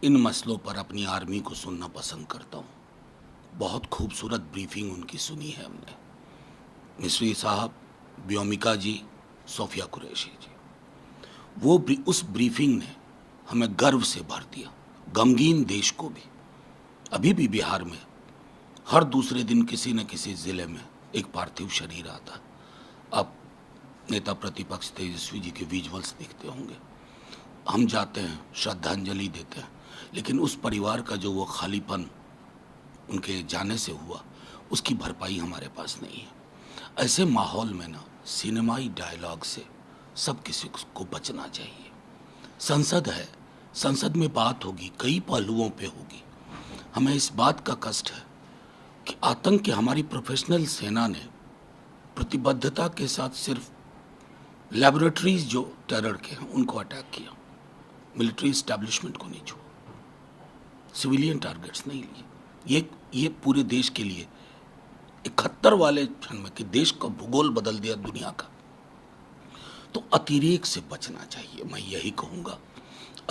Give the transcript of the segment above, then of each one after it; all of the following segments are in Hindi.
इन मसलों पर अपनी आर्मी को सुनना पसंद करता हूँ। बहुत खूबसूरत ब्रीफिंग उनकी सुनी है हमने। मिस्री साहब, व्योमिका जी, सोफिया कुरैशी जी, उस ब्रीफिंग ने हमें गर्व से भर दिया, गमगीन देश को भी। अभी भी बिहार में हर दूसरे दिन किसी न किसी ज़िले में एक पार्थिव शरीर आता है। अब नेता प्रतिपक्ष तेजस्वी जी के विजुअल्स दिखते होंगे। हम जाते हैं, श्रद्धांजलि देते हैं, लेकिन उस परिवार का जो वो खालीपन उनके जाने से हुआ, उसकी भरपाई हमारे पास नहीं है। ऐसे माहौल में ना सिनेमाई डायलॉग से सब किसी को बचना चाहिए। संसद है, संसद में बात होगी, कई पहलुओं पे होगी। हमें इस बात का कष्ट है कि आतंक के हमारी प्रोफेशनल सेना ने प्रतिबद्धता के साथ सिर्फ लेबोरेटरीज जो टेरर के हैं उनको अटैक किया, मिलिट्री इस्टेब्लिशमेंट को नहीं छुआ, सिविलियन टारगेट्स नहीं लिए। ये पूरे देश के लिए एक खतर वाले क्षण में कि देश का भूगोल बदल दिया दुनिया का। तो अतिरेक से बचना चाहिए, मैं यही कहूँगा।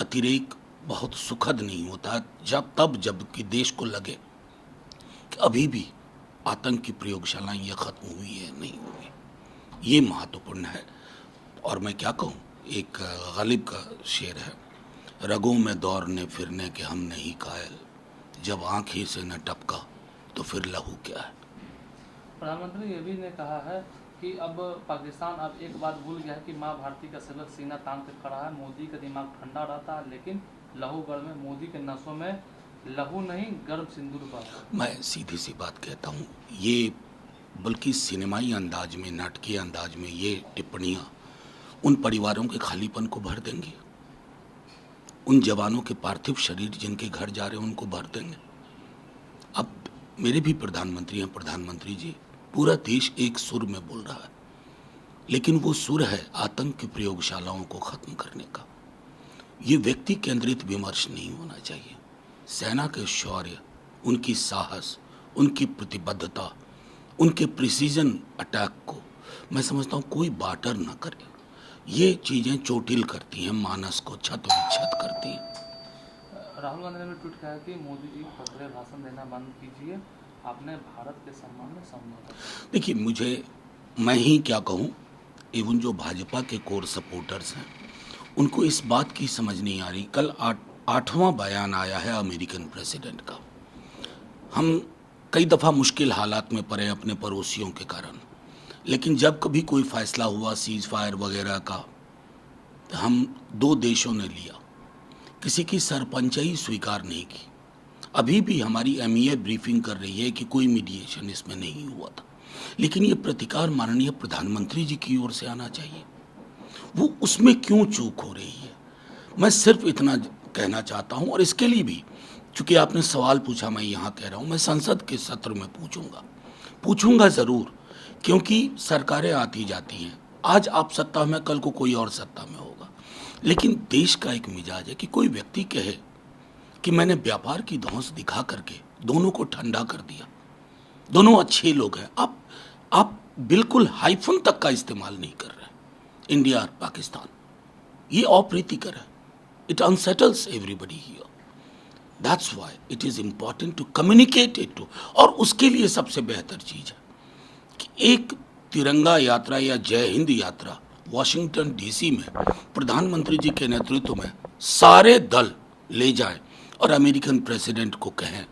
अतिरेक बहुत सुखद नहीं होता जब कि देश को लगे कि अभी भी आतंक की प्रयोगशालाएं ये खत्म हुई है, नहीं हुई। ये महत्वपूर्ण है। और मैं क्या कहूँ, एक गालिब का शेर है, रगों में दौड़ने फिरने के हम नहीं कायल, जब आँख ही से न टपका तो फिर लहू क्या है। प्रधानमंत्री ये भी ने कहा है कि अब पाकिस्तान अब एक बात भूल गया है कि माँ भारती का सेवक सीना तान कर खड़ा है। मोदी का दिमाग ठंडा रहता है, लेकिन लहू गर्म है। मोदी के नसों में लहू नहीं, गर्म सिंदूर का। मैं सीधी सी बात कहता हूँ, ये बल्कि सिनेमाई अंदाज में, नाटकीय अंदाज में ये टिप्पणियाँ उन परिवारों के खालीपन को भर देंगी। उन जवानों के पार्थिव शरीर जिनके घर जा रहे हैं उनको भर देंगे। अब मेरे भी प्रधानमंत्री हैं, प्रधानमंत्री जी, पूरा देश एक सुर में बोल रहा है, लेकिन वो सुर है आतंक की प्रयोगशालाओं को खत्म करने का। ये व्यक्ति केंद्रित विमर्श नहीं होना चाहिए। सेना के शौर्य, उनकी साहस, उनकी प्रतिबद्धता, उनके प्रिसीजन अटैक को मैं समझता हूँ कोई बाटर ना करे। ये चीज़ें चोटिल करती हैं, मानस को छत विक्षत करती हैं। राहुल गांधी ने भी ट्वीट किया कि मोदी जी फकरे भाषण देना बंद कीजिए, आपने भारत के सम्मान में समझौता। देखिए, मैं ही क्या कहूँ, इवन जो भाजपा के कोर सपोर्टर्स हैं उनको इस बात की समझ नहीं आ रही। कल आठवां बयान आया है अमेरिकन प्रेसिडेंट का। हम कई दफ़ा मुश्किल हालात में पड़े अपने पड़ोसियों के कारण, लेकिन जब कभी कोई फ़ैसला हुआ सीज़ फायर वगैरह का, तो हम दो देशों ने लिया, किसी की सरपंचाई स्वीकार नहीं की। अभी भी हमारी एमईए ब्रीफिंग कर रही है कि कोई मीडिएशन इसमें नहीं हुआ था, लेकिन ये प्रतिकार माननीय प्रधानमंत्री जी की ओर से आना चाहिए। वो उसमें क्यों चूक हो रही है, मैं सिर्फ इतना कहना चाहता हूँ। और इसके लिए भी, चूँकि आपने सवाल पूछा, मैं यहाँ कह रहा हूँ, मैं संसद के सत्र में पूछूंगा ज़रूर, क्योंकि सरकारें आती जाती हैं। आज आप सत्ता में, कल को कोई और सत्ता में होगा, लेकिन देश का एक मिजाज है कि कोई व्यक्ति कहे कि मैंने व्यापार की धौंस दिखा करके दोनों को ठंडा कर दिया, दोनों अच्छे लोग हैं। आप बिल्कुल हाइफन तक का इस्तेमाल नहीं कर रहे हैं, इंडिया और पाकिस्तान, ये अप्रीतिकर है। It unsettles everybody here. That's why it is important to communicate it to. और उसके लिए सबसे बेहतर चीज़ है कि एक तिरंगा यात्रा या जय हिंद यात्रा वॉशिंगटन डीसी में प्रधानमंत्री जी के नेतृत्व में सारे दल ले जाएं और अमेरिकन प्रेसिडेंट को कहें,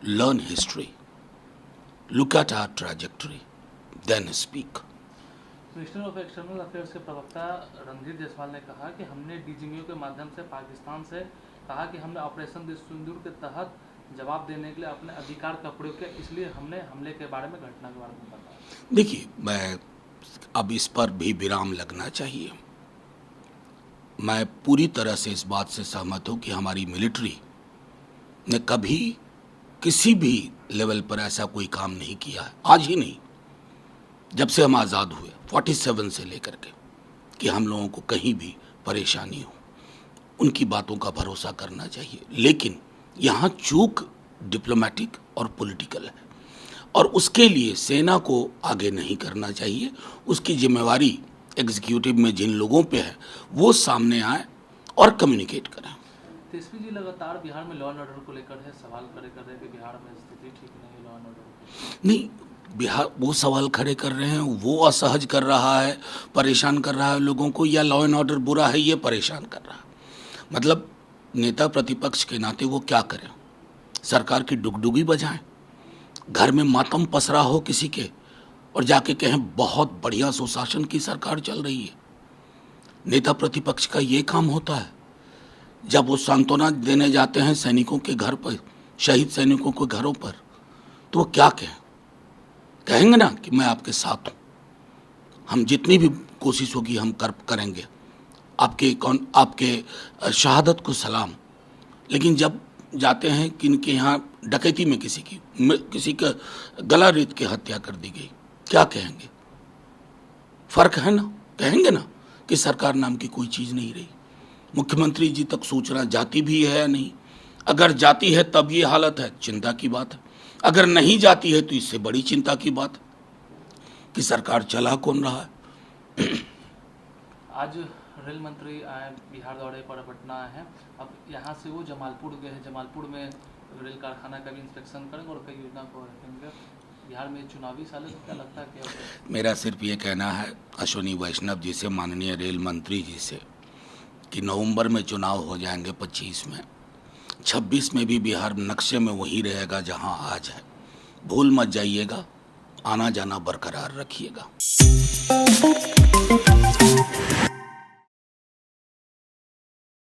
learn history, look at our trajectory, then speak. Minister of external affairs के प्रवक्ता रणजीत जायसवाल ने कहा कि हमने डीजीएमयू के माध्यम से पाकिस्तान से कहा कि हमने ऑपरेशन सिंदूर के तहत जवाब देने के लिए अपने अधिकार का प्रयोग किया, इसलिए हमने हमले के बारे में, घटना के बारे में बताया। देखिए, मैं अब इस पर भी विराम लगना चाहिए। मैं पूरी तरह से इस बात से सहमत हूँ कि हमारी मिलिट्री ने कभी किसी भी लेवल पर ऐसा कोई काम नहीं किया है, आज ही नहीं, जब से हम आज़ाद हुए 47 से लेकर के, कि हम लोगों को कहीं भी परेशानी हो। उनकी बातों का भरोसा करना चाहिए, लेकिन यहाँ चूक डिप्लोमेटिक और पॉलिटिकल है, और उसके लिए सेना को आगे नहीं करना चाहिए। उसकी जिम्मेवारी एग्जीक्यूटिव में जिन लोगों पे है वो सामने आए और कम्युनिकेट करें। तेजस्वी जी लगातार बिहार में लॉ एंड ऑर्डर को लेकर है सवाल खड़े कर रहे हैं कि बिहार में स्थिति ठीक नहीं है लॉ एंड ऑर्डर। नहीं, बिहार वो सवाल खड़े कर रहे हैं, वो असहज कर रहा है, परेशान कर रहा है लोगों को, या लॉ एंड ऑर्डर बुरा है ये परेशान कर रहा है। मतलब नेता प्रतिपक्ष के नाते वो क्या करें? सरकार की डुगडुगी बजाएं, घर में मातम पसरा हो किसी के और जाके कहें बहुत बढ़िया सुशासन की सरकार चल रही है? नेता प्रतिपक्ष का ये काम होता है? जब वो सांत्वना देने जाते हैं सैनिकों के घर पर, शहीद सैनिकों के घरों पर, तो वो क्या कहेंगे ना कि मैं आपके साथ हूँ, हम जितनी भी कोशिश होगी हम करेंगे, आपके शहादत को सलाम। लेकिन जब जाते हैं कि इनके यहाँ डकैती में किसी का गला रेत के हत्या कर दी गई, क्या कहेंगे? फर्क है ना? कहेंगे ना कि सरकार नाम की कोई चीज़ नहीं रही। मुख्यमंत्री जी तक सूचना जाती भी है या नहीं? अगर जाती है तब ये हालत है, चिंता की बात है। अगर नहीं जाती है तो इससे बड़ी चिंता की बात है कि सरकार चला कौन रहा है। आज रेल मंत्री आए बिहार दौरे पर, पटना आए हैं। अब यहाँ से वो जमालपुर गए हैं, जमालपुर में रेल कारखाना का भी इंस्पेक्शन करेंगे और कई योजना को रखेंगे। बिहार में चुनावी साल है तो क्या लगता है कि मेरा सिर्फ ये कहना है अश्विनी वैष्णव जी से, माननीय रेल मंत्री जी से, कि नवंबर में चुनाव हो जाएंगे, 25 में, 26 में भी बिहार नक्शे में वही रहेगा जहां आज है। भूल मत जाइएगा, आना जाना बरकरार रखिएगा।